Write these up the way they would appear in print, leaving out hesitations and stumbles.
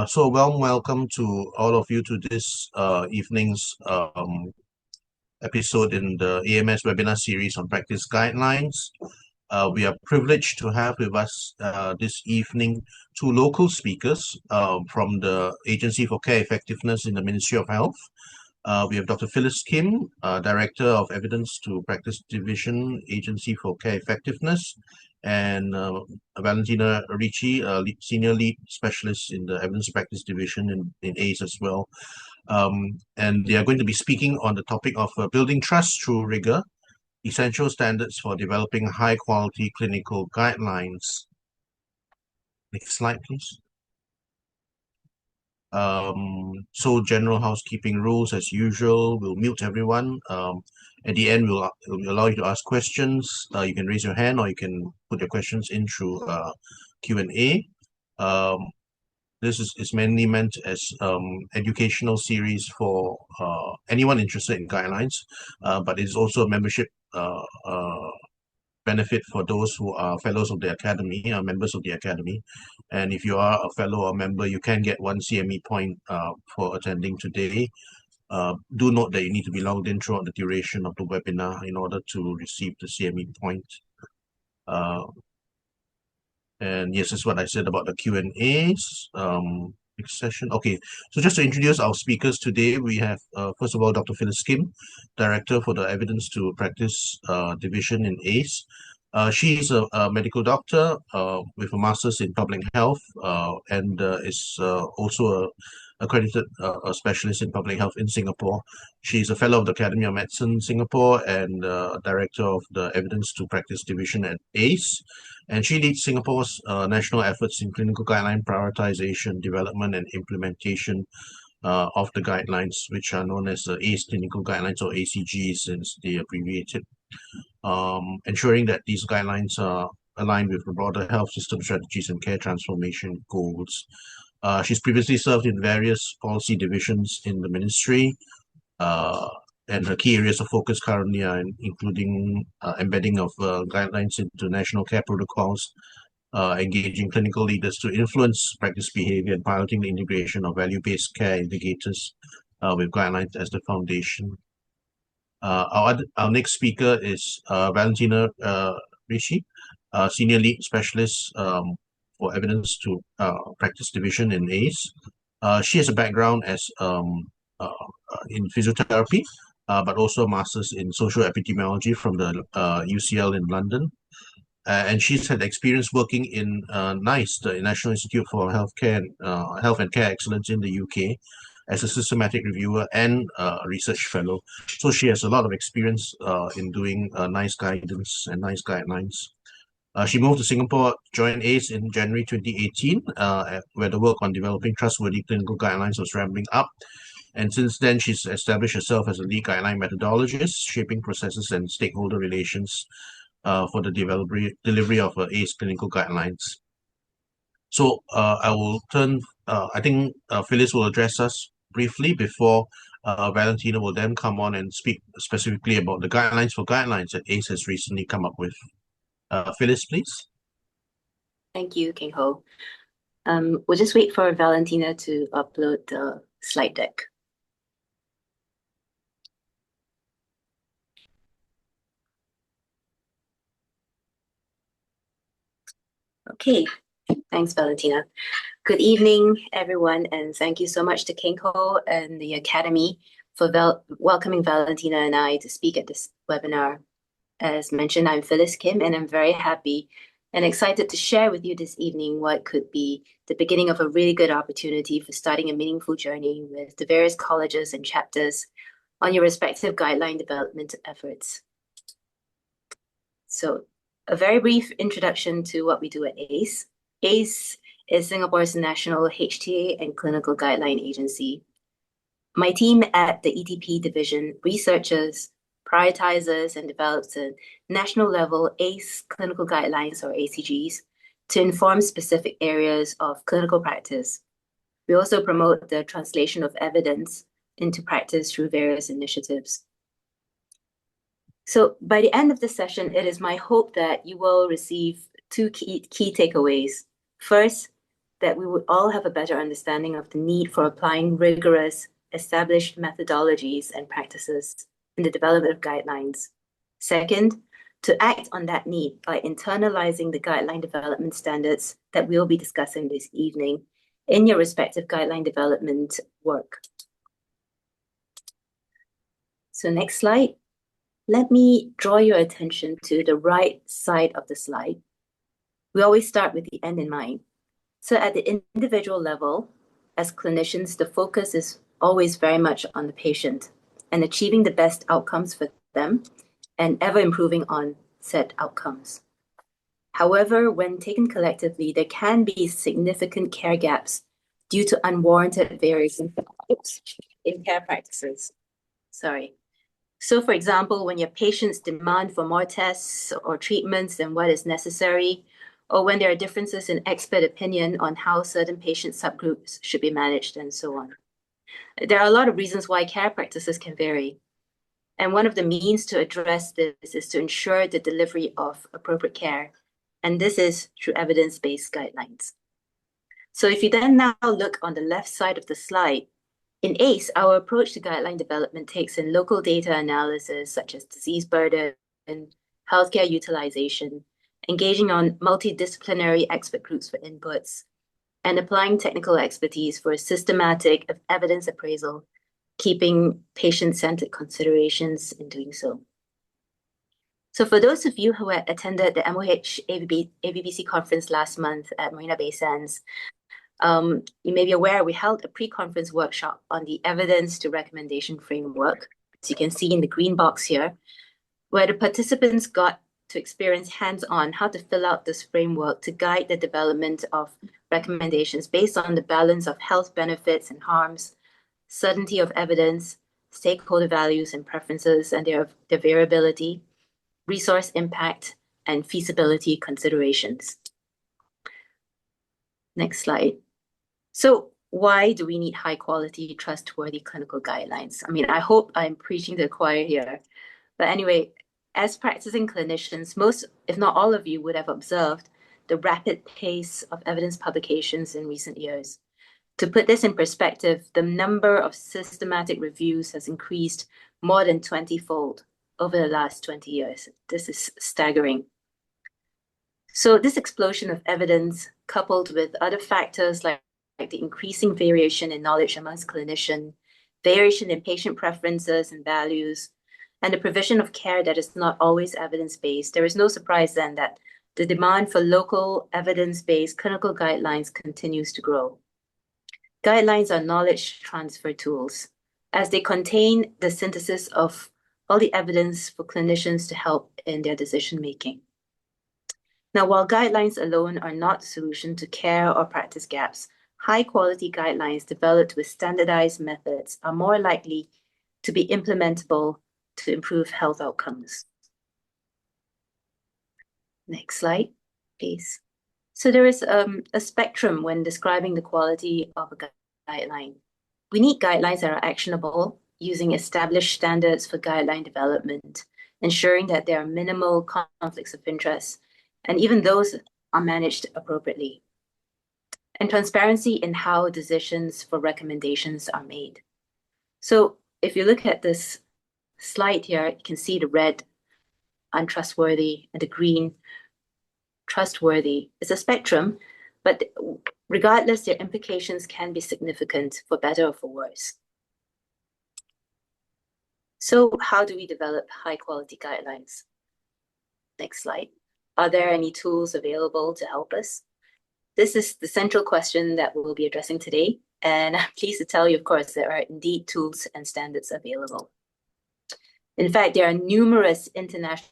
So warm welcome to all of you to this evening's episode in the AMS webinar series on practice guidelines. We are privileged to have with us this evening two local speakers from the Agency for Care Effectiveness in the Ministry of Health. We have Dr. Phyllis Kim, Director of Evidence to Practice Division, Agency for Care Effectiveness, and Valentina Ricci, Senior Lead Specialist in the Evidence Practice Division in ACE as well. And they are going to be speaking on the topic of building trust through rigor, essential standards for developing high-quality clinical guidelines. Next slide, please. So general housekeeping rules as usual. We'll mute everyone. At the end, we'll allow you to ask questions. You can raise your hand or you can put your questions in through Q&A. This is mainly meant as educational series for anyone interested in guidelines, but it's also a membership benefit for those who are fellows of the academy, members of the academy. And if you are a fellow or member, you can get one CME point for attending today. Do note that you need to be logged in throughout the duration of the webinar in order to receive the CME point. And yes, that's what I said about the Q&As. Next session. Okay, so just to introduce our speakers today, we have, first of all, Dr. Phyllis Kim, Director for the Evidence to Practice Division in ACE. She is a medical doctor with a master's in public health and is also a accredited specialist in public health in Singapore. She is a fellow of the Academy of Medicine Singapore and director of the Evidence to Practice Division at ACE. And she leads Singapore's national efforts in clinical guideline prioritization, development, and implementation of the guidelines, which are known as the ACE Clinical Guidelines or ACGs since they abbreviated, ensuring that these guidelines are aligned with the broader health system strategies and care transformation goals. She's previously served in various policy divisions in the ministry, and her key areas of focus currently are including embedding of guidelines into national care protocols, engaging clinical leaders to influence practice behavior, and piloting the integration of value-based care indicators with guidelines as the foundation. Our next speaker is Valentina Ricci, Senior Lead Specialist for Evidence to Practice Division in ACE. She has a background as in physiotherapy, but also a master's in social epidemiology from the UCL in London. And she's had experience working in NICE, the National Institute for Health and Care Excellence in the UK, as a systematic reviewer and research fellow. So she has a lot of experience in doing NICE guidance and NICE guidelines. She moved to Singapore, joined ACE in January 2018, where the work on developing trustworthy clinical guidelines was ramping up. And since then, she's established herself as a lead guideline methodologist, shaping processes and stakeholder relations for the delivery of ACE clinical guidelines. So I will turn, I think Phyllis will address us briefly before Valentina will then come on and speak specifically about the guidelines for guidelines that ACE has recently come up with. Phyllis, please. Thank you, King Ho. We'll just wait for Valentina to upload the slide deck. Okay, thanks, Valentina. Good evening, everyone, and thank you so much to King Ho and the Academy for welcoming Valentina and I to speak at this webinar. As mentioned, I'm Phyllis Kim, and I'm very happy and excited to share with you this evening what could be the beginning of a really good opportunity for starting a meaningful journey with the various colleges and chapters on your respective guideline development efforts. So, a very brief introduction to what we do at ACE. ACE is Singapore's national HTA and clinical guideline agency. My team at the ETP division researches, prioritizes, and develops a national level ACE clinical guidelines or ACGs to inform specific areas of clinical practice. We also promote the translation of evidence into practice through various initiatives. So by the end of the session, it is my hope that you will receive two key takeaways. First, that we would all have a better understanding of the need for applying rigorous, established methodologies and practices in the development of guidelines. Second, to act on that need by internalizing the guideline development standards that we'll be discussing this evening in your respective guideline development work. So next slide. Let me draw your attention to the right side of the slide. We always start with the end in mind. So at the individual level, as clinicians, the focus is always very much on the patient and achieving the best outcomes for them and ever improving on said outcomes. However, when taken collectively, there can be significant care gaps due to unwarranted variation in care practices. So for example, when your patients demand for more tests or treatments than what is necessary, or when there are differences in expert opinion on how certain patient subgroups should be managed and so on. There are a lot of reasons why care practices can vary. And one of the means to address this is to ensure the delivery of appropriate care. And this is through evidence-based guidelines. So if you then now look on the left side of the slide, in ACE, our approach to guideline development takes in local data analysis, such as disease burden, healthcare utilization, engaging on multidisciplinary expert groups for inputs, and applying technical expertise for a systematic evidence appraisal, keeping patient-centered considerations in doing so. So for those of you who had attended the MOH AVBC conference last month at Marina Bay Sands, you may be aware we held a pre-conference workshop on the evidence to recommendation framework, as you can see in the green box here, where the participants got to experience hands-on how to fill out this framework to guide the development of recommendations based on the balance of health benefits and harms, certainty of evidence, stakeholder values and preferences and their variability, resource impact, and feasibility considerations. Next slide. So why do we need high quality, trustworthy clinical guidelines? I mean, I hope I'm preaching to the choir here. But anyway, as practicing clinicians, most, if not all of you, would have observed the rapid pace of evidence publications in recent years. To put this in perspective, the number of systematic reviews has increased more than 20-fold over the last 20 years. This is staggering. So this explosion of evidence, coupled with other factors like the increasing variation in knowledge amongst clinicians, variation in patient preferences and values, and the provision of care that is not always evidence-based, there is no surprise then that the demand for local evidence-based clinical guidelines continues to grow. Guidelines are knowledge transfer tools, as they contain the synthesis of all the evidence for clinicians to help in their decision-making. Now, while guidelines alone are not the solution to care or practice gaps, high-quality guidelines developed with standardized methods are more likely to be implementable to improve health outcomes. Next slide, please. So there is a spectrum when describing the quality of a guideline. We need guidelines that are actionable, using established standards for guideline development, ensuring that there are minimal conflicts of interest, and even those are managed appropriately. And transparency in how decisions for recommendations are made. So if you look at this slide here, you can see the red, untrustworthy, and the green, trustworthy. It's a spectrum, but regardless, their implications can be significant for better or for worse. So how do we develop high quality guidelines? Next slide. Are there any tools available to help us? This is the central question that we'll be addressing today. And I'm pleased to tell you, of course, there are indeed tools and standards available. In fact, there are numerous international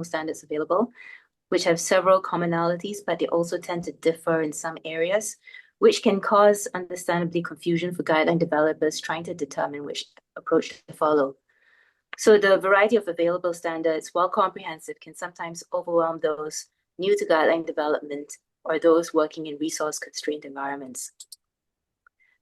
standards available, which have several commonalities, but they also tend to differ in some areas, which can cause understandably confusion for guideline developers trying to determine which approach to follow. So the variety of available standards, while comprehensive, can sometimes overwhelm those new to guideline development or those working in resource-constrained environments.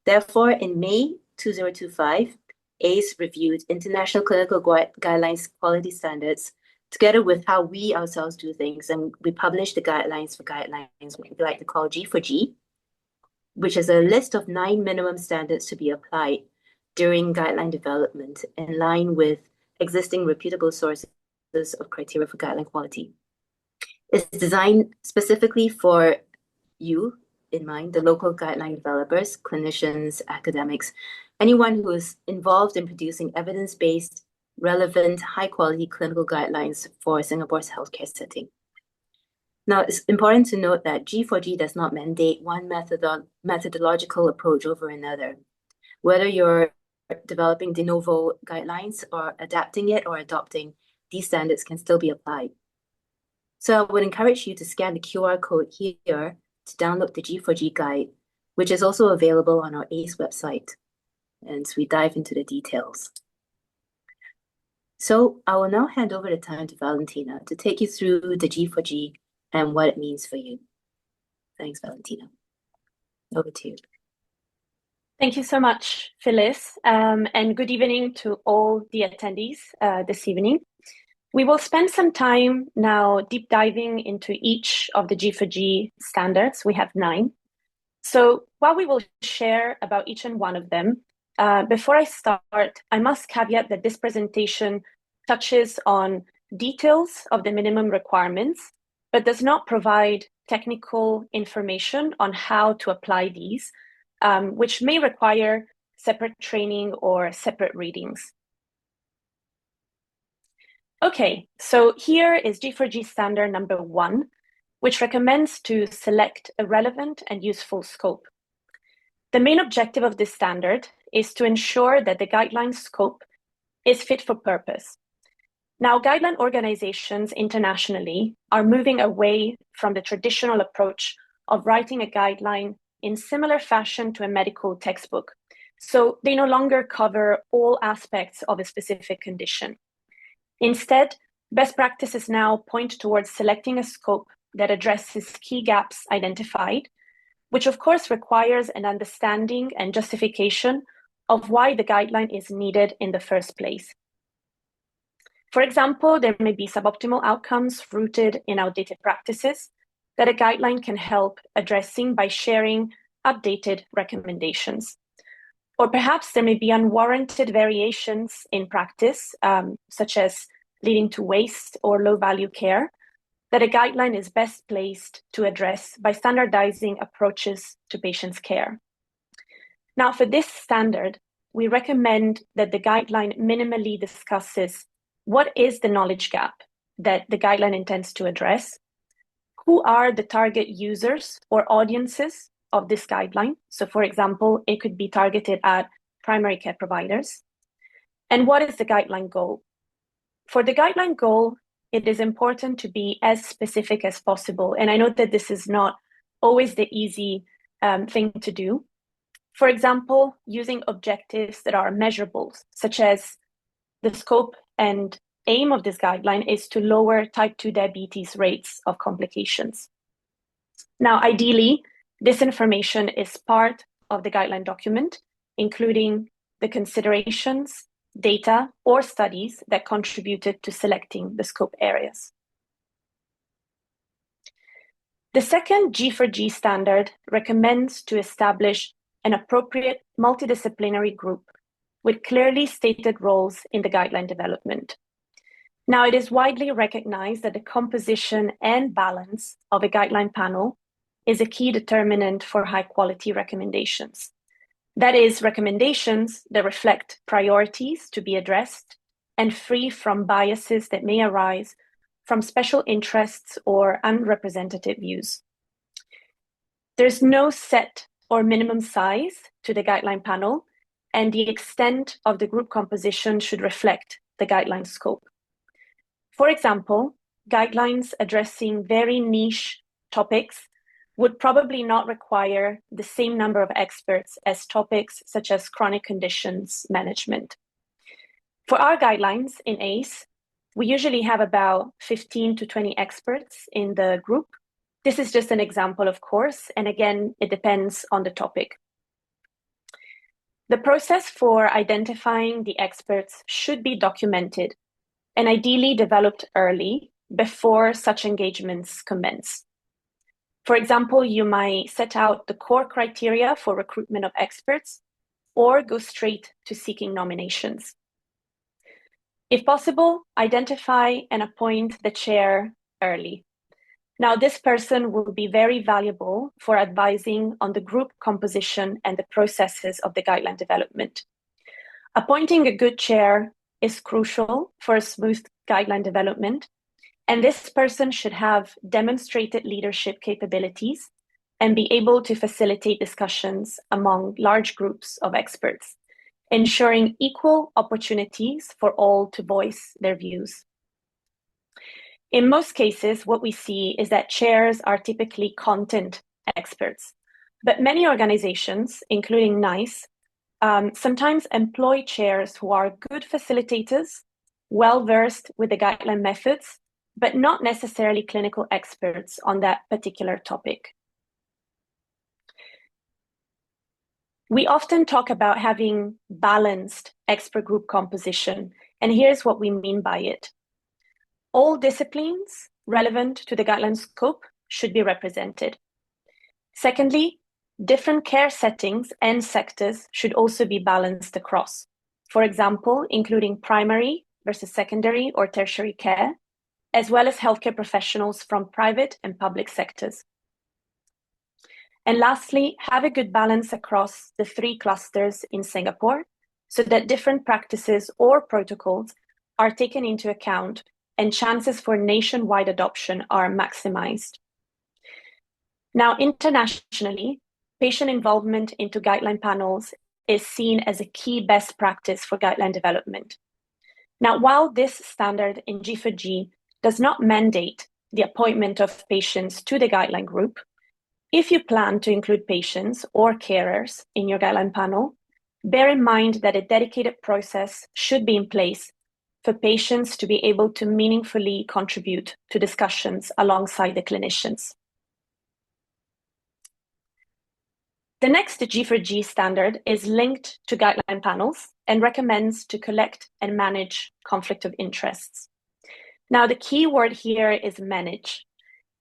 Therefore, in May 2025, ACE reviewed international clinical guidelines quality standards together with how we ourselves do things, and we published the guidelines for guidelines, what we like to call G for G. which is a list of 9 minimum standards to be applied during guideline development in line with existing reputable sources of criteria for guideline quality. It's designed specifically for you in mind, the local guideline developers, clinicians, academics, anyone who is involved in producing evidence-based, relevant, high-quality clinical guidelines for Singapore's healthcare setting. Now, it's important to note that G4G does not mandate one methodological approach over another. Whether you're developing de novo guidelines or adapting it or adopting, these standards can still be applied. So I would encourage you to scan the QR code here to download the G4G guide, which is also available on our ACE website. And we dive into the details. So I will now hand over the time to Valentina to take you through the G4G and what it means for you. Thanks, Valentina. Over to you. Thank you so much, Phyllis, and good evening to all the attendees this evening. We will spend some time now deep diving into each of the G4G standards. We have 9. So while we will share about each and one of them, before I start, I must caveat that this presentation touches on details of the minimum requirements, but does not provide technical information on how to apply these, which may require separate training or separate readings. Okay, so here is G4G standard number 1, which recommends to select a relevant and useful scope. The main objective of this standard is to ensure that the guideline scope is fit for purpose. Now, guideline organizations internationally are moving away from the traditional approach of writing a guideline in similar fashion to a medical textbook. So they no longer cover all aspects of a specific condition. Instead, best practices now point towards selecting a scope that addresses key gaps identified, which of course requires an understanding and justification of why the guideline is needed in the first place. For example, there may be suboptimal outcomes rooted in outdated practices that a guideline can help addressing by sharing updated recommendations. Or perhaps there may be unwarranted variations in practice, such as leading to waste or low-value care, that a guideline is best placed to address by standardizing approaches to patients' care. Now, for this standard, we recommend that the guideline minimally discusses what is the knowledge gap that the guideline intends to address, who are the target users or audiences of this guideline. So for example, it could be targeted at primary care providers. And what is the guideline goal? For the guideline goal, it is important to be as specific as possible. And I know that this is not always the easy thing to do. For example, using objectives that are measurable, such as the scope and aim of this guideline is to lower type 2 diabetes rates of complications. Now, ideally, this information is part of the guideline document, including the considerations, data, or studies that contributed to selecting the scope areas. The second G4G standard recommends to establish an appropriate multidisciplinary group with clearly stated roles in the guideline development. Now, it is widely recognized that the composition and balance of a guideline panel is a key determinant for high-quality recommendations. That is, recommendations that reflect priorities to be addressed and free from biases that may arise from special interests or unrepresentative views. There's no set or minimum size to the guideline panel, and the extent of the group composition should reflect the guideline scope. For example, guidelines addressing very niche topics would probably not require the same number of experts as topics such as chronic conditions management. For our guidelines in ACE, we usually have about 15 to 20 experts in the group. This is just an example, of course, and again, it depends on the topic. The process for identifying the experts should be documented and ideally developed early before such engagements commence. For example, you might set out the core criteria for recruitment of experts or go straight to seeking nominations. If possible, identify and appoint the chair early. Now, this person will be very valuable for advising on the group composition and the processes of the guideline development. Appointing a good chair is crucial for a smooth guideline development, and this person should have demonstrated leadership capabilities and be able to facilitate discussions among large groups of experts, ensuring equal opportunities for all to voice their views. In most cases, what we see is that chairs are typically content experts, but many organizations, including NICE, sometimes employ chairs who are good facilitators, well-versed with the guideline methods, but not necessarily clinical experts on that particular topic. We often talk about having balanced expert group composition, and here's what we mean by it. All disciplines relevant to the guideline scope should be represented. Secondly, different care settings and sectors should also be balanced across. For example, including primary versus secondary or tertiary care, as well as healthcare professionals from private and public sectors. And lastly, have a good balance across the 3 clusters in Singapore so that different practices or protocols are taken into account and chances for nationwide adoption are maximized. Now, internationally, patient involvement into guideline panels is seen as a key best practice for guideline development. Now, while this standard in G4G does not mandate the appointment of patients to the guideline group, if you plan to include patients or carers in your guideline panel, bear in mind that a dedicated process should be in place for patients to be able to meaningfully contribute to discussions alongside the clinicians. The next G4G standard is linked to guideline panels and recommends to collect and manage conflict of interests. Now, the key word here is manage.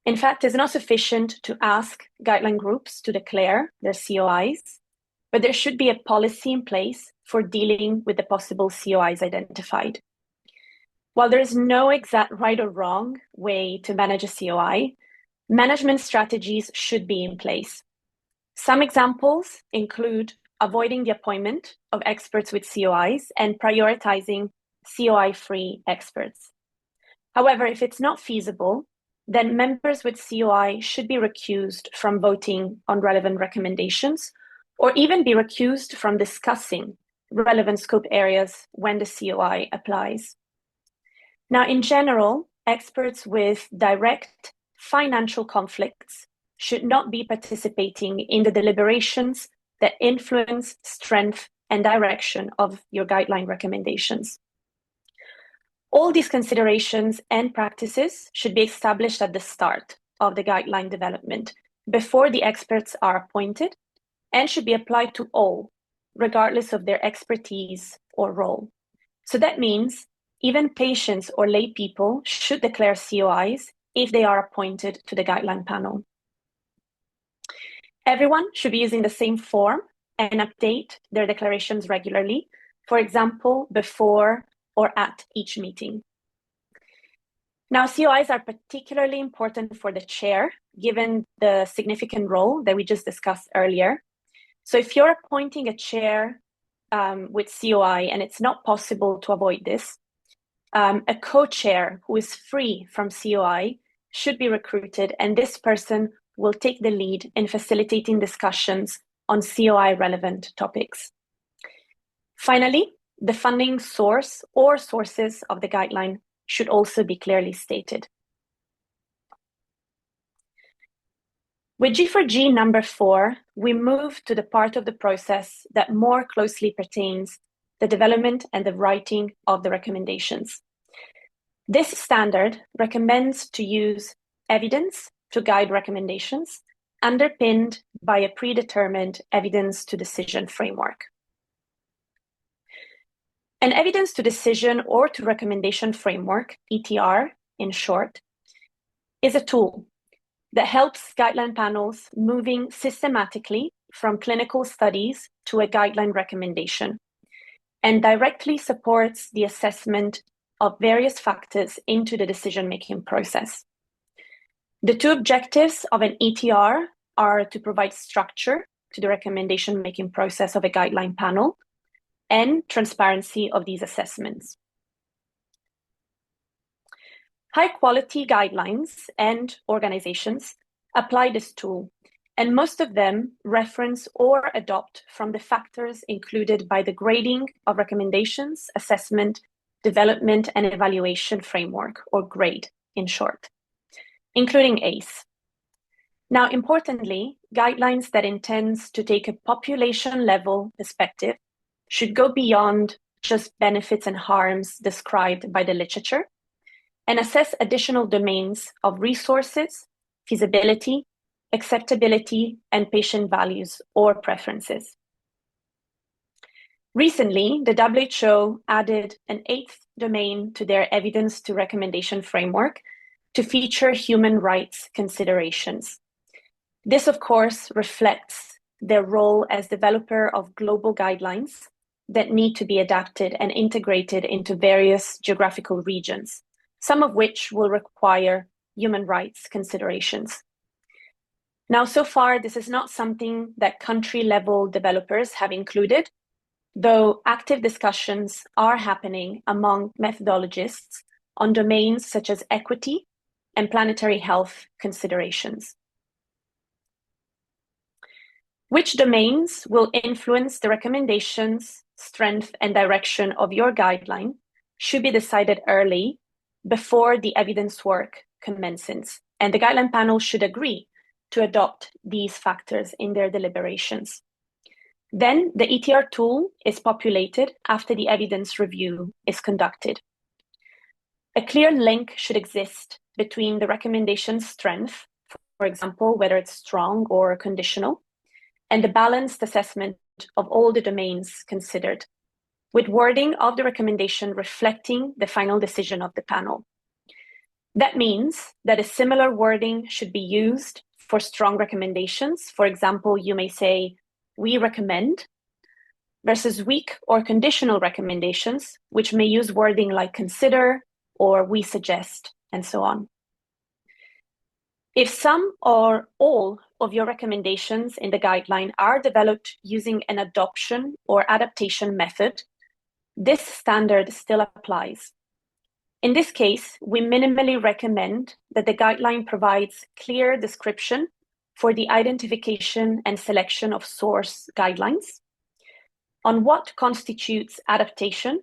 In fact, it's not sufficient to ask guideline groups to declare their COIs, but there should be a policy in place for dealing with the possible COIs identified. While there is no exact right or wrong way to manage a COI, management strategies should be in place. Some examples include avoiding the appointment of experts with COIs and prioritizing COI-free experts. However, if it's not feasible, then members with COI should be recused from voting on relevant recommendations or even be recused from discussing relevant scope areas when the COI applies. Now, in general, experts with direct financial conflicts should not be participating in the deliberations that influence strength and direction of your guideline recommendations. All these considerations and practices should be established at the start of the guideline development before the experts are appointed and should be applied to all, regardless of their expertise or role. So that means even patients or lay people should declare COIs if they are appointed to the guideline panel. Everyone should be using the same form and update their declarations regularly, for example, before or at each meeting. Now, COIs are particularly important for the chair, given the significant role that we just discussed earlier. So if you're appointing a chair with COI and it's not possible to avoid this, a co-chair who is free from COI should be recruited, and this person will take the lead in facilitating discussions on COI-relevant topics. Finally, the funding source or sources of the guideline should also be clearly stated. With G4G number 4, we move to the part of the process that more closely pertains the development and the writing of the recommendations. This standard recommends to use evidence to guide recommendations, underpinned by a predetermined evidence to decision framework. An evidence to decision or to recommendation framework, ETR in short, is a tool that helps guideline panels moving systematically from clinical studies to a guideline recommendation and directly supports the assessment of various factors into the decision-making process. The two objectives of an ETR are to provide structure to the recommendation-making process of a guideline panel and transparency of these assessments. High-quality guidelines and organizations apply this tool, and most of them reference or adopt from the factors included by the grading of recommendations, assessment, development, and evaluation framework, or GRADE in short, including ACE. Now, importantly, guidelines that intends to take a population-level perspective should go beyond just benefits and harms described by the literature and assess additional domains of resources, feasibility, acceptability, and patient values or preferences. Recently, the WHO added an 8th domain to their evidence to recommendation framework to feature human rights considerations. This, of course, reflects their role as developer of global guidelines that need to be adapted and integrated into various geographical regions, some of which will require human rights considerations. Now, so far, this is not something that country-level developers have included, though active discussions are happening among methodologists on domains such as equity and planetary health considerations. Which domains will influence the recommendations, strength, and direction of your guideline should be decided early before the evidence work commences, and the guideline panel should agree to adopt these factors in their deliberations. Then the ETR tool is populated after the evidence review is conducted. A clear link should exist between the recommendation strength, for example, whether it's strong or conditional, and the balanced assessment of all the domains considered, with wording of the recommendation reflecting the final decision of the panel. That means that a similar wording should be used for strong recommendations. For example, you may say, "we recommend," versus weak or conditional recommendations, which may use wording like "consider" or "we suggest," and so on. If some or all of your recommendations in the guideline are developed using an adoption or adaptation method, this standard still applies. In this case, we minimally recommend that the guideline provides clear description for the identification and selection of source guidelines, on what constitutes adaptation.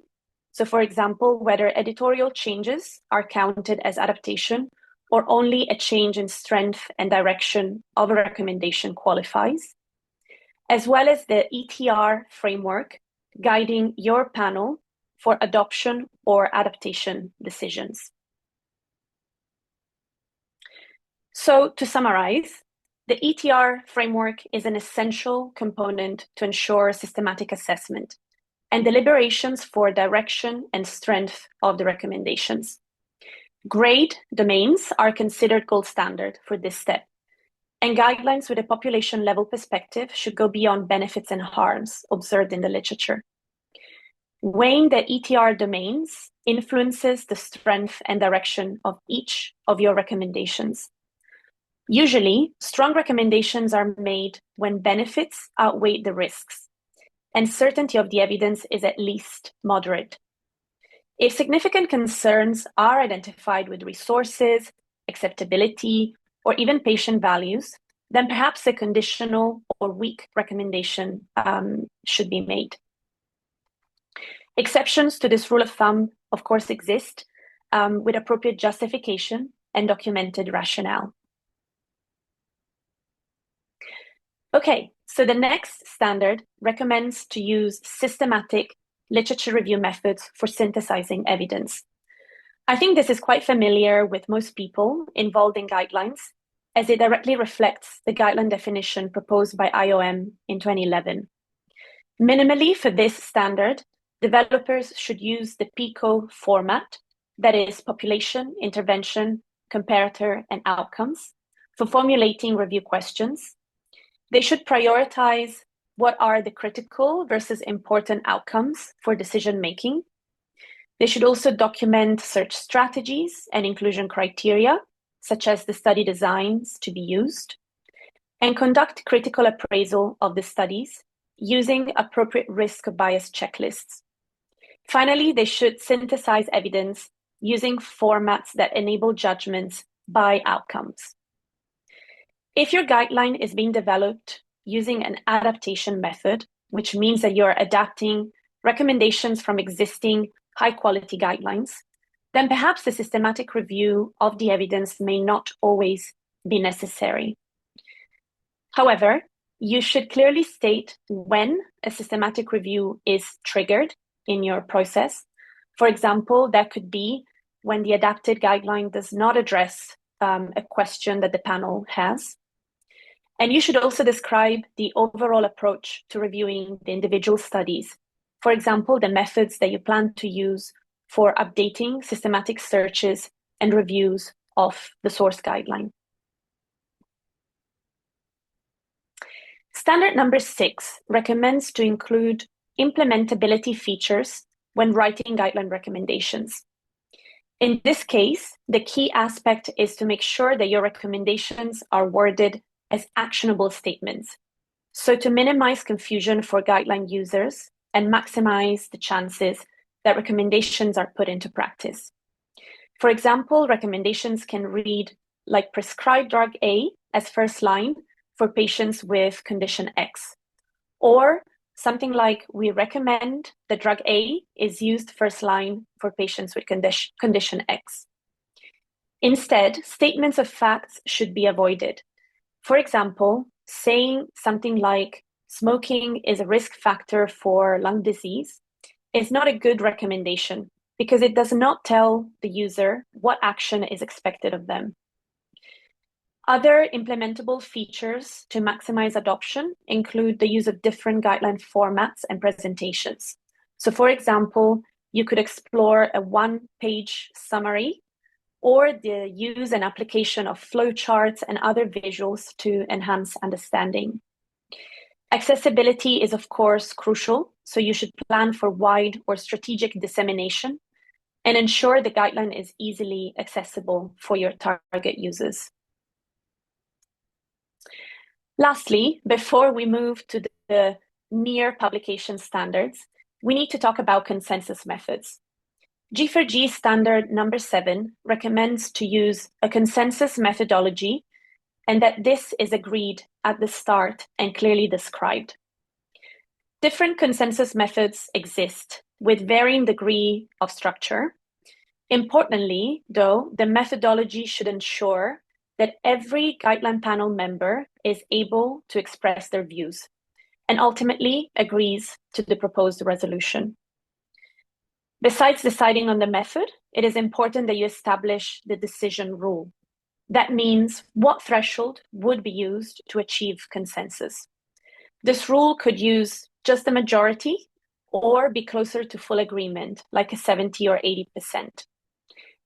So, for example, whether editorial changes are counted as adaptation or only a change in strength and direction of a recommendation qualifies, as well as the ETR framework guiding your panel for adoption or adaptation decisions. So, to summarize, the ETR framework is an essential component to ensure systematic assessment and deliberations for direction and strength of the recommendations. GRADE domains are considered gold standard for this step, and guidelines with a population-level perspective should go beyond benefits and harms observed in the literature. Weighing the ETR domains influences the strength and direction of each of your recommendations. Usually, strong recommendations are made when benefits outweigh the risks, and certainty of the evidence is at least moderate. If significant concerns are identified with resources, acceptability, or even patient values, then perhaps a conditional or weak recommendation should be made. Exceptions to this rule of thumb, of course, exist with appropriate justification and documented rationale. Okay, so the next standard recommends to use systematic literature review methods for synthesizing evidence. I think this is quite familiar with most people involved in guidelines, as it directly reflects the guideline definition proposed by IOM in 2011. Minimally, for this standard, developers should use the PICO format, that is population, intervention, comparator, and outcomes, for formulating review questions. They should prioritize what are the critical versus important outcomes for decision making. They should also document search strategies and inclusion criteria, such as the study designs to be used, and conduct critical appraisal of the studies using appropriate risk bias checklists. Finally, they should synthesize evidence using formats that enable judgments by outcomes. If your guideline is being developed using an adaptation method, which means that you're adapting recommendations from existing high-quality guidelines, then perhaps the systematic review of the evidence may not always be necessary. However, you should clearly state when a systematic review is triggered in your process. For example, that could be when the adapted guideline does not address a question that the panel has. And you should also describe the overall approach to reviewing the individual studies. For example, the methods that you plan to use for updating systematic searches and reviews of the source guideline. Standard number 6 recommends to include implementability features when writing guideline recommendations. In this case, the key aspect is to make sure that your recommendations are worded as actionable statements, so to minimize confusion for guideline users and maximize the chances that recommendations are put into practice. For example, recommendations can read like prescribe drug A as first line for patients with condition X, or something like we recommend that drug A is used first line for patients with condition X. Instead, statements of facts should be avoided. For example, saying something like smoking is a risk factor for lung disease is not a good recommendation because it does not tell the user what action is expected of them. Other implementable features to maximize adoption include the use of different guideline formats and presentations. So for example, you could explore a one-page summary or the use and application of flowcharts and other visuals to enhance understanding. Accessibility is, of course, crucial, so you should plan for wide or strategic dissemination and ensure the guideline is easily accessible for your target users. Lastly, before we move to the near publication standards, we need to talk about consensus methods. G4G standard number 7 recommends to use a consensus methodology and that this is agreed at the start and clearly described. Different consensus methods exist with varying degree of structure. Importantly, though, the methodology should ensure that every guideline panel member is able to express their views and ultimately agrees to the proposed resolution. Besides deciding on the method, it is important that you establish the decision rule. That means what threshold would be used to achieve consensus. This rule could use just a majority or be closer to full agreement, like a 70 or 80%.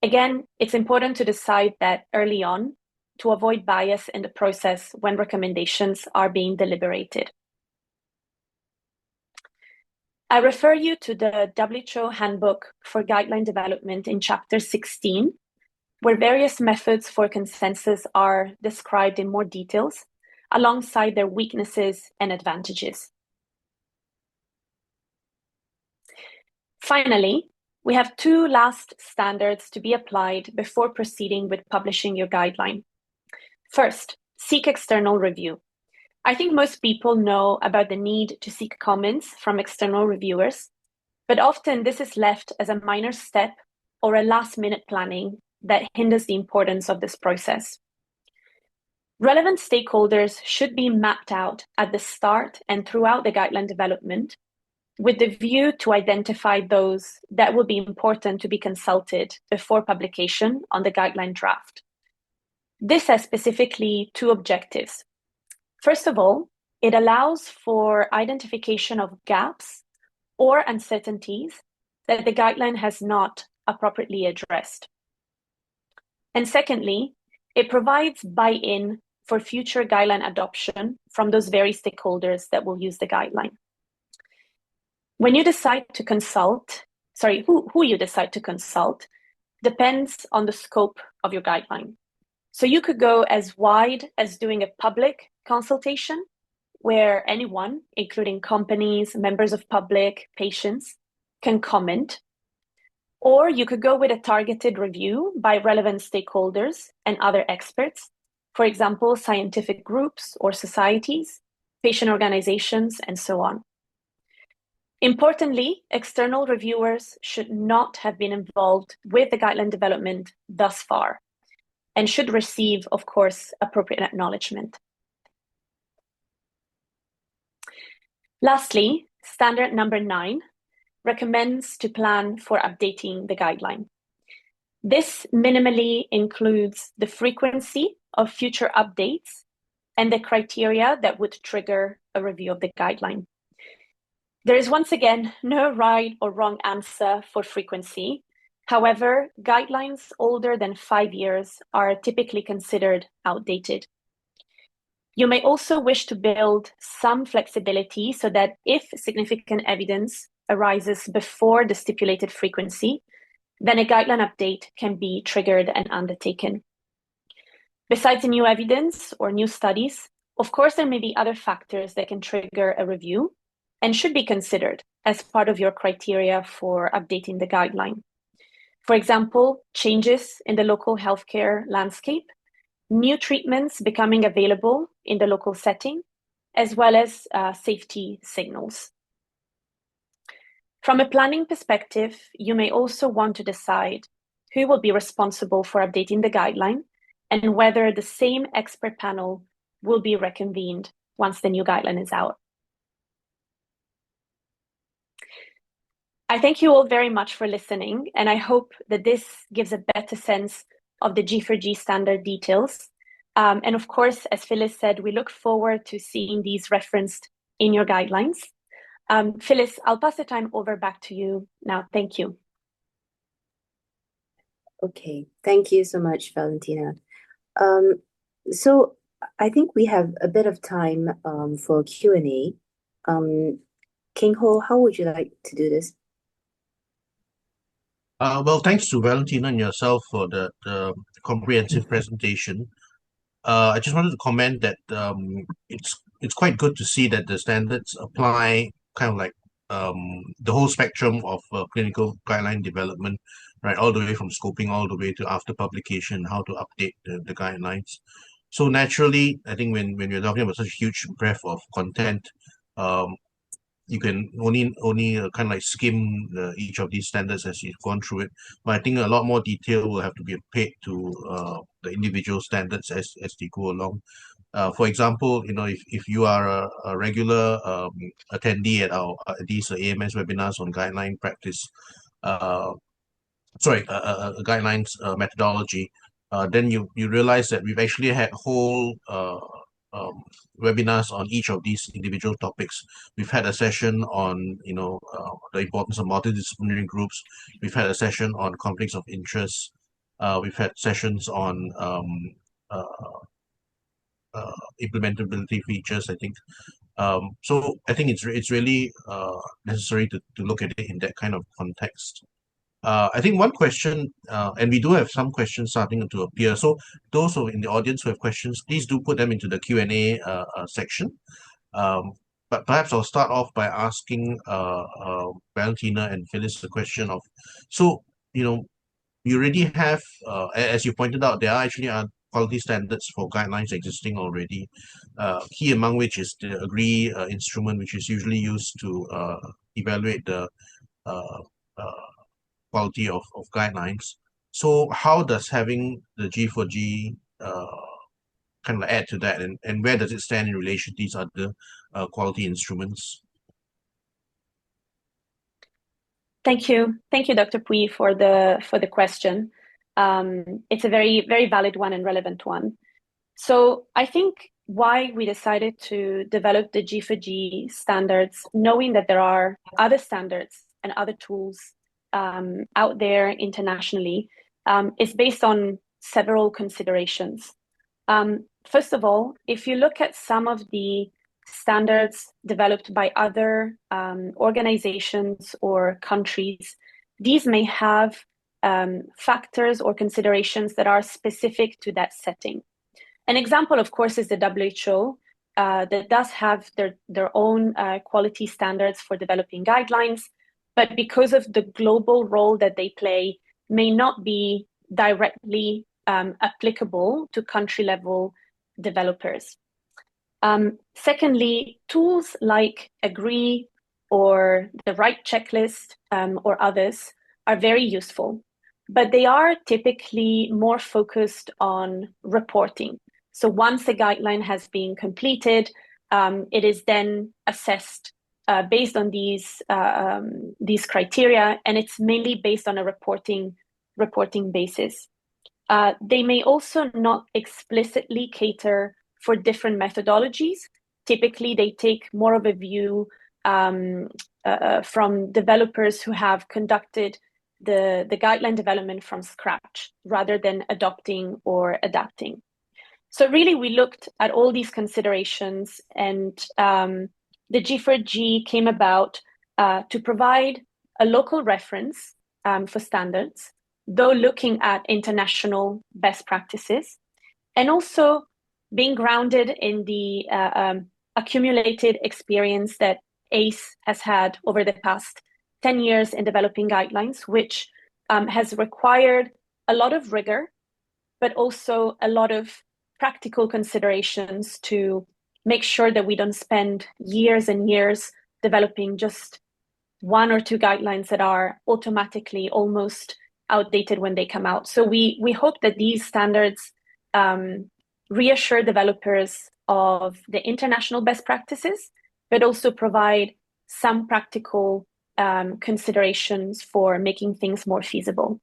Again, it's important to decide that early on to avoid bias in the process when recommendations are being deliberated. I refer you to the WHO Handbook for Guideline Development in Chapter 16, where various methods for consensus are described in more details, alongside their weaknesses and advantages. Finally, we have 2 last standards to be applied before proceeding with publishing your guideline. First, seek external review. I think most people know about the need to seek comments from external reviewers, but often this is left as a minor step or a last-minute planning that hinders the importance of this process. Relevant stakeholders should be mapped out at the start and throughout the guideline development, with the view to identify those that will be important to be consulted before publication on the guideline draft. This has specifically 2 objectives. First of all, it allows for identification of gaps or uncertainties that the guideline has not appropriately addressed. And secondly, it provides buy-in for future guideline adoption from those very stakeholders that will use the guideline. When you decide to consult, who you decide to consult depends on the scope of your guideline. So you could go as wide as doing a public consultation where anyone, including companies, members of public, patients, can comment. Or you could go with a targeted review by relevant stakeholders and other experts, for example, scientific groups or societies, patient organizations, and so on. Importantly, external reviewers should not have been involved with the guideline development thus far and should receive, of course, appropriate acknowledgement. Lastly, standard number 9 recommends to plan for updating the guideline. This minimally includes the frequency of future updates and the criteria that would trigger a review of the guideline. There is once again no right or wrong answer for frequency. However, guidelines older than 5 years are typically considered outdated. You may also wish to build some flexibility so that if significant evidence arises before the stipulated frequency, then a guideline update can be triggered and undertaken. Besides the new evidence or new studies, of course, there may be other factors that can trigger a review and should be considered as part of your criteria for updating the guideline. For example, changes in the local healthcare landscape, new treatments becoming available in the local setting, as well as safety signals. From a planning perspective, you may also want to decide who will be responsible for updating the guideline and whether the same expert panel will be reconvened once the new guideline is out. I thank you all very much for listening, and I hope that this gives a better sense of the G4G standard details. And of course, as Phyllis said, we look forward to seeing these referenced in your guidelines. Phyllis, I'll pass the time over back to you now. Thank you. Okay, thank you so much, Valentina. So I think we have a bit of time for Q&A. King Ho, how would you like to do this? Well, thanks to Valentina and yourself for the comprehensive presentation. I just wanted to comment that it's quite good to see that the standards apply kind of like the whole spectrum of clinical guideline development, right, all the way from scoping all the way to after publication, how to update the guidelines. So naturally, I think when you're talking about such a huge breadth of content, you can only kind of like skim each of these standards as you've gone through it. But I think a lot more detail will have to be paid to the individual standards as they go along. For example, if you are a regular attendee at these AMS webinars on guideline practice, guidelines methodology, then you realize that we've actually had whole webinars on each of these individual topics. We've had a session on the importance of multidisciplinary groups. We've had a session on conflicts of interest. We've had sessions on implementability features, I think. So I think it's really necessary to look at it in that kind of context. I think one question, and we do have some questions starting to appear. So those who are in the audience who have questions, please do put them into the Q&A section. But perhaps I'll start off by asking Valentina and Phyllis the question of, so, you already have, as you pointed out, there are actually quality standards for guidelines existing already, key among which is the AGREE instrument, which is usually used to evaluate the quality of guidelines. So how does having the G4G kind of add to that, and where does it stand in relation to these other quality instruments? Thank you, Dr. Pui, for the question. It's a very, very valid one and relevant one. So I think why we decided to develop the G4G standards, knowing that there are other standards and other tools out there internationally, is based on several considerations. First of all, if you look at some of the standards developed by other organizations or countries, these may have factors or considerations that are specific to that setting. An example, of course, is the WHO, that does have their own quality standards for developing guidelines, but because of the global role that they play, may not be directly applicable to country-level developers. Secondly, tools like Agree or the Right Checklist or others are very useful, but they are typically more focused on reporting. So once the guideline has been completed, it is then assessed based on these criteria, and it's mainly based on a reporting basis. They may also not explicitly cater for different methodologies. Typically, they take more of a view from developers who have conducted the guideline development from scratch rather than adopting or adapting. So really, we looked at all these considerations, and the G4G came about to provide a local reference for standards, though looking at international best practices, and also being grounded in the accumulated experience that ACE has had over the past 10 years in developing guidelines, which has required a lot of rigor, but also a lot of practical considerations to make sure that we don't spend years and years developing just one or two guidelines that are automatically almost outdated when they come out. So we hope that these standards reassure developers of the international best practices, but also provide some practical considerations for making things more feasible.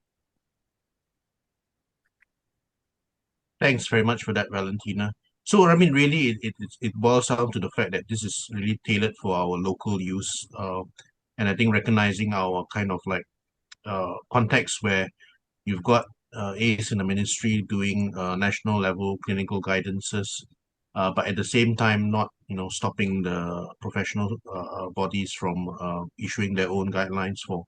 Thanks very much for that, Valentina. So, I mean, really, it boils down to the fact that this is really tailored for our local use. And I think recognizing our kind of like context where you've got ACE in the ministry doing national level clinical guidances, but at the same time not stopping the professional bodies from issuing their own guidelines for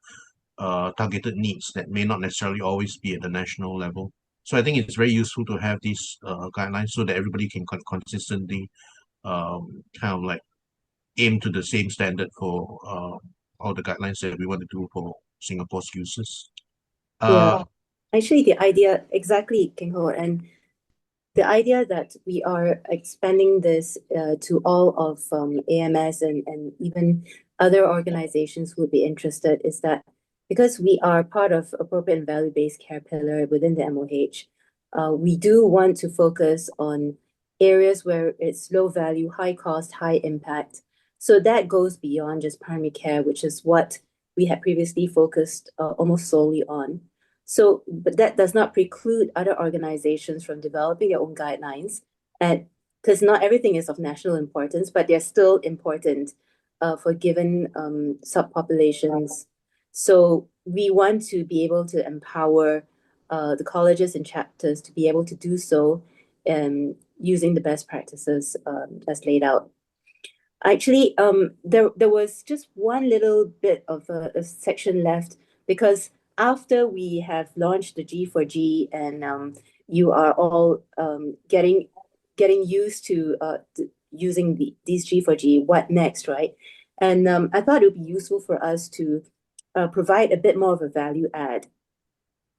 targeted needs that may not necessarily always be at the national level. So I think it's very useful to have these guidelines so that everybody can consistently kind of like aim to the same standard for all the guidelines that we want to do for Singapore's users. Yeah, actually, the idea exactly, King Ho, and the idea that we are expanding this to all of AMS and even other organizations who would be interested is that because we are part of appropriate and value-based care pillar within the MOH, we do want to focus on areas where it's low value, high cost, high impact. So that goes beyond just primary care, which is what we had previously focused almost solely on. So, but that does not preclude other organizations from developing their own guidelines, and because not everything is of national importance, but they're still important for given subpopulations. So we want to be able to empower the colleges and chapters to be able to do so using the best practices as laid out. Actually, there was just one little bit of a section left because after we have launched the G4G and you are all getting used to using these G4G, what next, right? And I thought it would be useful for us to provide a bit more of a value add.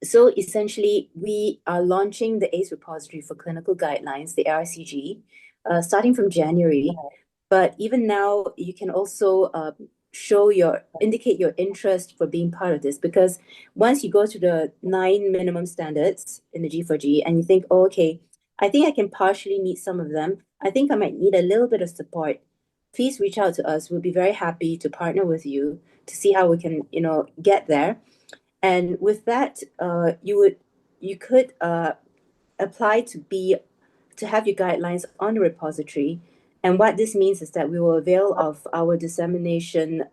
So essentially, we are launching the ACE repository for clinical guidelines, the ARCG, starting from January. But even now, you can also indicate your interest for being part of this, because once you go to the 9 minimum standards in the G4G and you think, oh, okay, I think I can partially meet some of them. I think I might need a little bit of support. Please reach out to us. We'll be very happy to partner with you to see how we can, get there. And with that, you could apply to have your guidelines on the repository. And what this means is that we will avail of our dissemination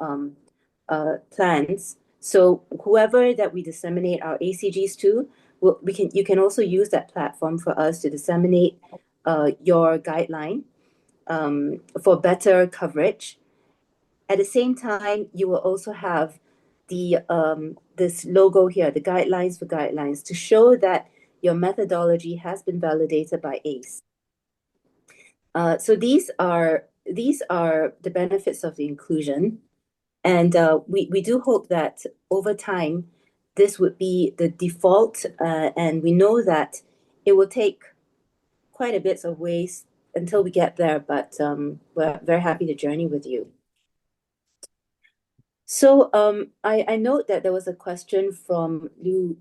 plans. So whoever that we disseminate our ACGs to, you can also use that platform for us to disseminate your guideline for better coverage. At the same time, you will also have the this logo here, the guidelines for guidelines, to show that your methodology has been validated by ACE. So these are the benefits of the inclusion, and we do hope that over time this would be the default, and we know that it will take quite a bit of ways until we get there, but we're very happy to journey with you. So I note that there was a question from Liu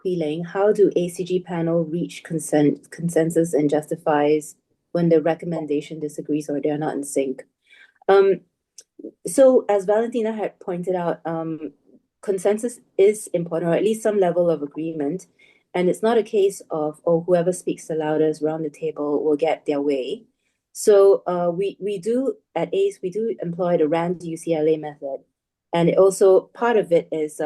Huiling. How do ACG panel reach consensus and justifies when the recommendation disagrees or they're not in sync? So as Valentina had pointed out, consensus is important, or at least some level of agreement. And it's not a case of, oh, whoever speaks the loudest around the table will get their way. So we do, at ACE, we do employ the RAND UCLA method. And it also, part of it is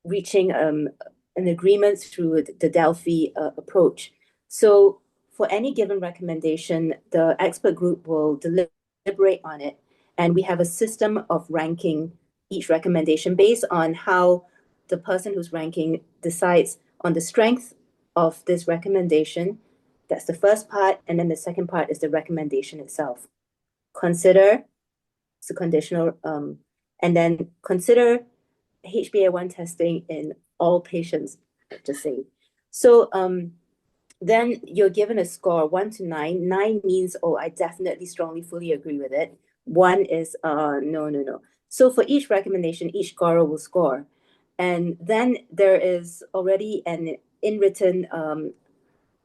reaching an agreement through the Delphi approach. So for any given recommendation, the expert group will deliberate on it. And we have a system of ranking each recommendation based on how the person who's ranking decides on the strength of this recommendation. That's the first part. And then the second part is the recommendation itself. Consider, it's a conditional, and then consider HbA1 testing in all patients, just saying. So then you're given a score 1 to 9. 9 means, oh, I definitely strongly fully agree with it. 1 is no. So for each recommendation, each scorer will score. And then there is already an in-written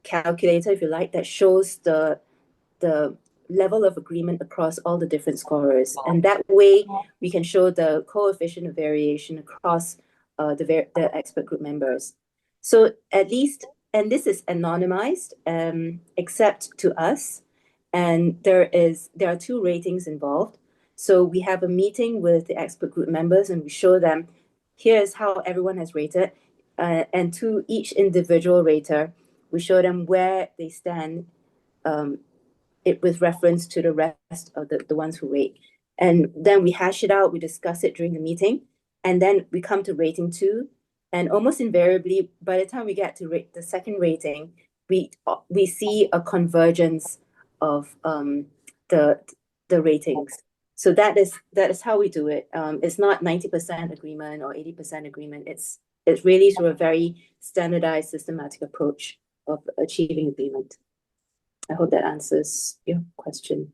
calculator, if you like, that shows the level of agreement across all the different scorers. And that way we can show the coefficient of variation across the expert group members. So at least, and this is anonymized, except to us. And there are 2 ratings involved. So we have a meeting with the expert group members and we show them, here's how everyone has rated. And to each individual rater, we show them where they stand with reference to the rest of the ones who rate. And then we hash it out, we discuss it during the meeting, and then we come to rating 2. And almost invariably, by the time we get to the second rating, we see a convergence of the ratings. So that is how we do it. It's not 90% agreement or 80% agreement. It's really sort of a very standardized, systematic approach of achieving agreement. I hope that answers your question.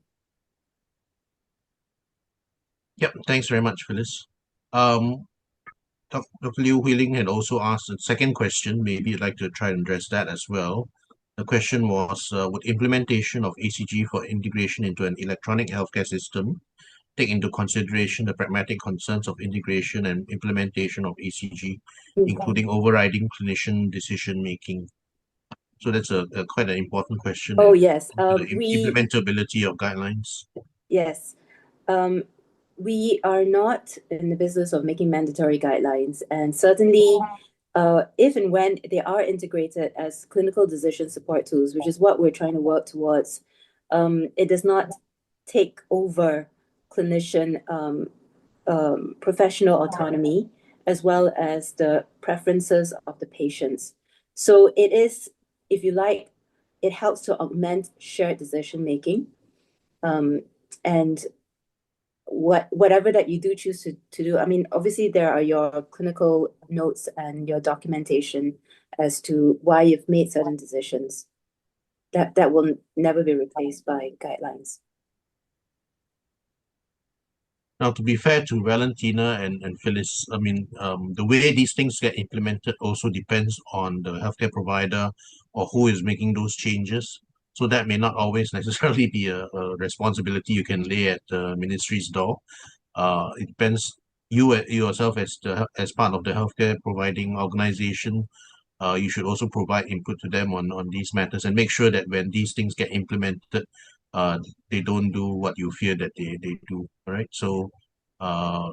Yep, thanks very much, Phyllis. Dr. Liu Huiling had also asked a second question. Maybe you'd like to try and address that as well. The question was, would implementation of ACG for integration into an electronic healthcare system take into consideration the pragmatic concerns of integration and implementation of ACG, including overriding clinician decision-making? So that's quite an important question. Oh, yes. The implementability of guidelines. Yes. We are not in the business of making mandatory guidelines. And certainly, if and when they are integrated as clinical decision support tools, which is what we're trying to work towards, it does not take over clinician professional autonomy, as well as the preferences of the patients. So it is, if you like, it helps to augment shared decision making. And whatever that you do choose to do, I mean, obviously there are your clinical notes and your documentation as to why you've made certain decisions. That will never be replaced by guidelines. Now, to be fair to Valentina and Phyllis, I mean, the way these things get implemented also depends on the healthcare provider or who is making those changes. So that may not always necessarily be a responsibility you can lay at the ministry's door. It depends. You yourself as part of the healthcare providing organization, you should also provide input to them on these matters and make sure that when these things get implemented, they don't do what you fear that they do. All right. So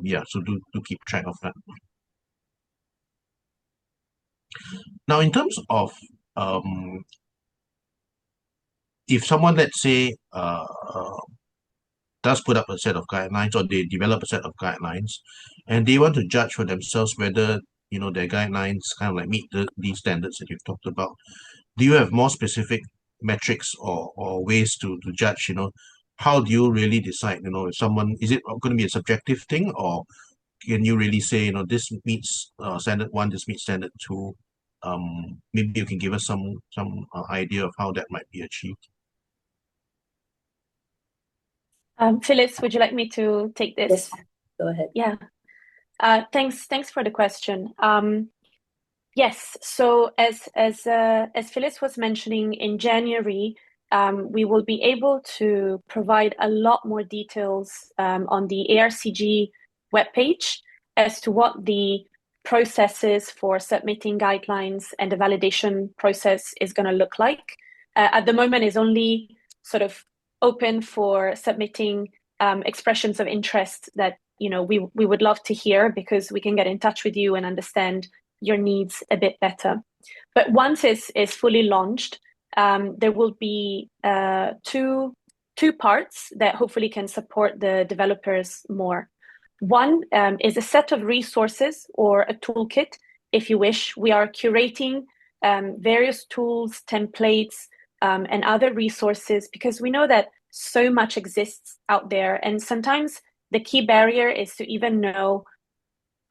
yeah, so do keep track of that. Now, in terms of if someone, let's say, does put up a set of guidelines, or they develop a set of guidelines, and they want to judge for themselves whether their guidelines kind of like meet these standards that you've talked about, do you have more specific metrics or ways to judge? How do you really decide? If someone, is it going to be a subjective thing, or can you really say, this meets standard one, this meets standard two? Maybe you can give us some idea of how that might be achieved. Phyllis, would you like me to take this? Yes, go ahead. Yeah. Thanks for the question. Yes. So as Phyllis was mentioning, in January, we will be able to provide a lot more details on the ARCG webpage as to what the processes for submitting guidelines and the validation process is going to look like. At the moment, is only sort of open for submitting expressions of interest that we would love to hear, because we can get in touch with you and understand your needs a bit better. But once it's fully launched, there will be two parts that hopefully can support the developers more. One is a set of resources, or a toolkit, if you wish. We are curating various tools, templates, and other resources, because we know that so much exists out there, and sometimes the key barrier is to even know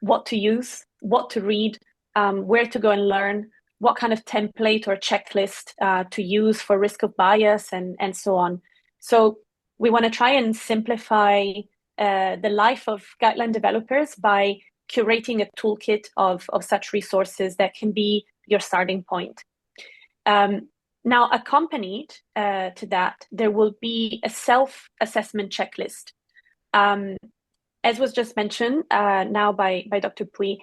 what to use, what to read, where to go and learn, what kind of template or checklist to use for risk of bias, and so on. So we want to try and simplify the life of guideline developers by curating a toolkit of such resources that can be your starting point. Now, accompanied to that, there will be a self-assessment checklist. As was just mentioned now by Dr. Pui,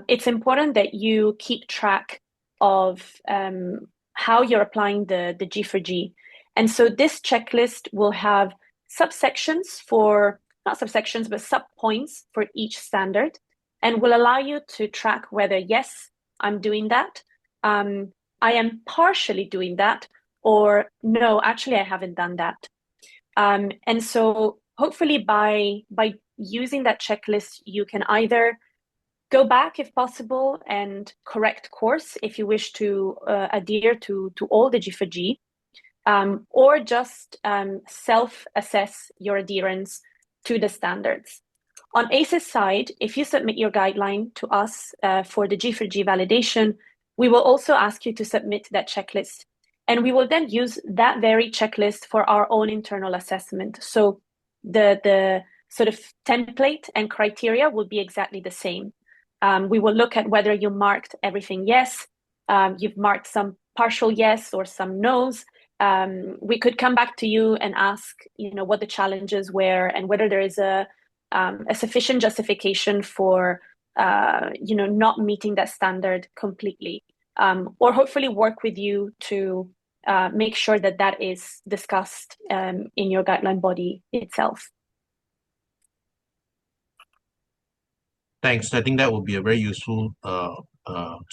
it's important that you keep track of how you're applying the G4G. And so this checklist will have subsections for, not subsections, but subpoints for each standard, and will allow you to track whether, yes, I'm doing that, I am partially doing that, or no, actually I haven't done that. And so hopefully by using that checklist, you can either go back, if possible, and correct course if you wish to adhere to all the G4G, or just self-assess your adherence to the standards. On ACE's side, if you submit your guideline to us for the G4G validation, we will also ask you to submit that checklist. And we will then use that very checklist for our own internal assessment. So the sort of template and criteria will be exactly the same. We will look at whether you marked everything yes, you've marked some partial yes or some no's. We could come back to you and ask, what the challenges were, and whether there is a sufficient justification for, not meeting that standard completely, or hopefully work with you to make sure that that is discussed in your guideline body itself. Thanks. I think that will be a very useful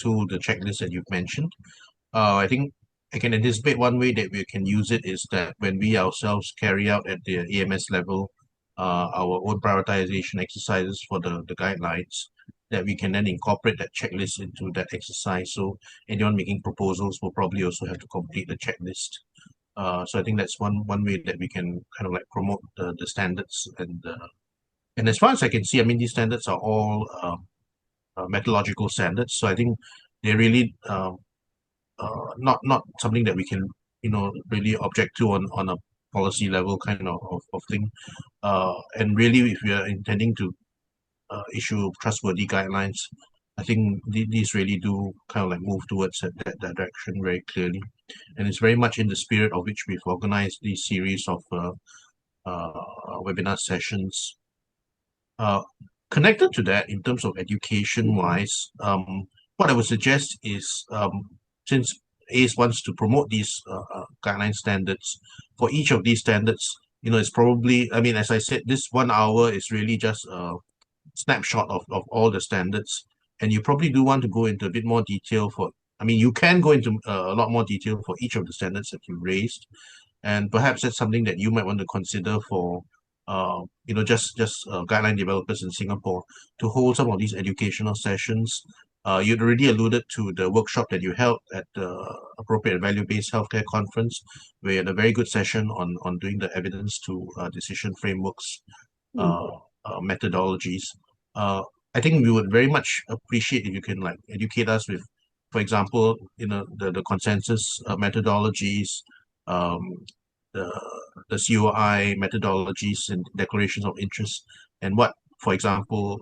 tool, the checklist that you've mentioned. I think I can anticipate one way that we can use it is that when we ourselves carry out at the AMS level our own prioritization exercises for the guidelines, that we can then incorporate that checklist into that exercise. So anyone making proposals will probably also have to complete the checklist. So I think that's one way that we can kind of like promote the standards. And as far as I can see, I mean, these standards are all methodological standards. So I think they're really not something that we can really object to on a policy level kind of thing. And really, if we are intending to issue trustworthy guidelines, I think these really do kind of like move towards that direction very clearly. And it's very much in the spirit of which we've organized these series of webinar sessions. Connected to that, in terms of education wise, what I would suggest is, since ACE wants to promote these guideline standards, for each of these standards, it's probably, I mean, as I said, this 1 hour is really just a snapshot of all the standards. and you probably do want to go into a bit more detail for, I mean, you can go into a lot more detail for each of the standards that you raised, and perhaps that's something that you might want to consider for, just guideline developers in Singapore to hold some of these educational sessions. You'd already alluded to the workshop that you held at the Appropriate Value-Based Healthcare Conference, where you had a very good session on doing the evidence to decision frameworks, methodologies. I think we would very much appreciate if you can like educate us with, for example, the consensus methodologies, um, the the COI methodologies and declarations of interest, and what, for example,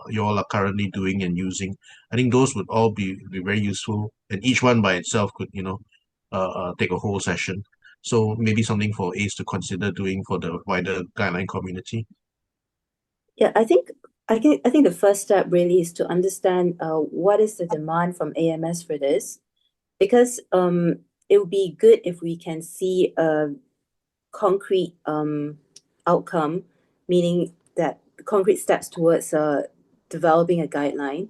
you all are currently doing and using. I think those would all be very useful, and each one by itself could, take a whole session. So maybe something for ACE to consider doing for the wider guideline community. Yeah, I think the first step really is to understand what is the demand from AMS for this, because it would be good if we can see a concrete outcome, meaning that concrete steps towards developing a guideline.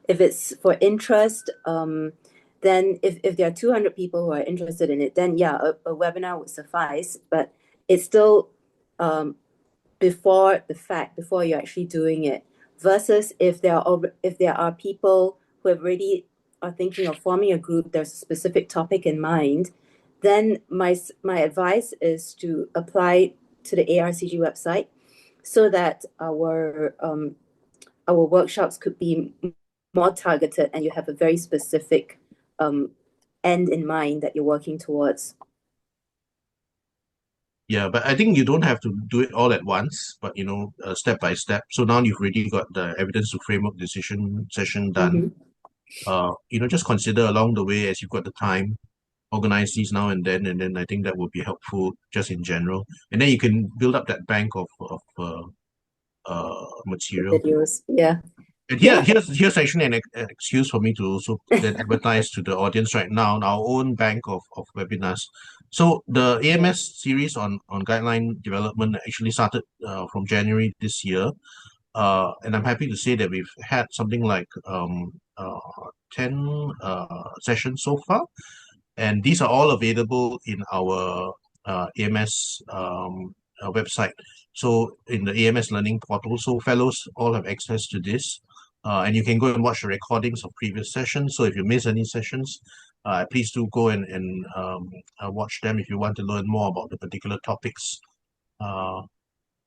If it's for interest, then if there are 200 people who are interested in it, then yeah, a webinar would suffice, but it's still before the fact, before you're actually doing it, versus if there are people who have already are thinking of forming a group, there's a specific topic in mind, then my advice is to apply to the ARCG website so that our workshops could be more targeted and you have a very specific end in mind that you're working towards. Yeah, but I think you don't have to do it all at once, but step by step. So now you've already got the evidence to framework decision session done. Just consider along the way as you've got the time, organize these now and then I think that would be helpful just in general. And then you can build up that bank of material. Videos, yeah. And here's actually an excuse for me to also then advertise to the audience right now our own bank of webinars. So the AMS series on guideline development actually started from January this year. And I'm happy to say that we've had something like 10 sessions so far. And these are all available in our AMS website. So in the AMS learning portal, so fellows all have access to this. And you can go and watch the recordings of previous sessions. So if you miss any sessions, please do go and watch them if you want to learn more about the particular topics.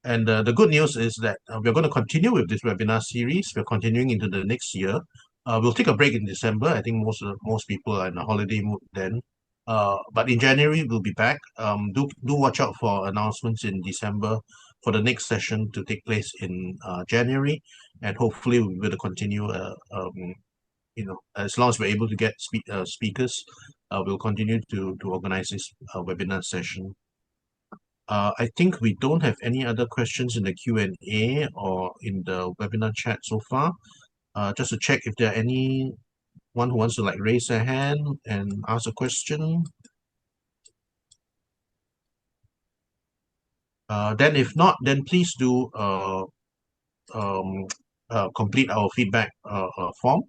And the good news is that we're going to continue with this webinar series. We're continuing into the next year. We'll take a break in December. I think most people are in a holiday mood then. But in January, we'll be back. Do watch out for announcements in December for the next session to take place in January. And hopefully we'll be able to continue, as long as we're able to get speakers, we'll continue to organize this webinar session. I think we don't have any other questions in the Q&A or in the webinar chat so far. Just to check if there are anyone who wants to raise their hand and ask a question. Then if not, then please do complete our feedback form.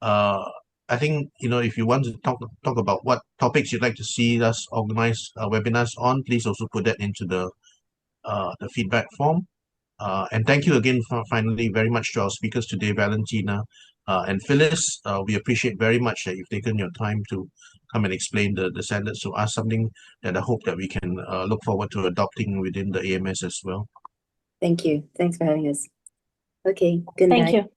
I think, if you want to talk about what topics you'd like to see us organize webinars on, please also put that into the feedback form. And thank you again finally very much to our speakers today, Valentina and Phyllis. We appreciate very much that you've taken your time to come and explain the standards to us, something that I hope that we can look forward to adopting within the AMS as well. Thank you. Thanks for having us. Okay, good night. Thank you.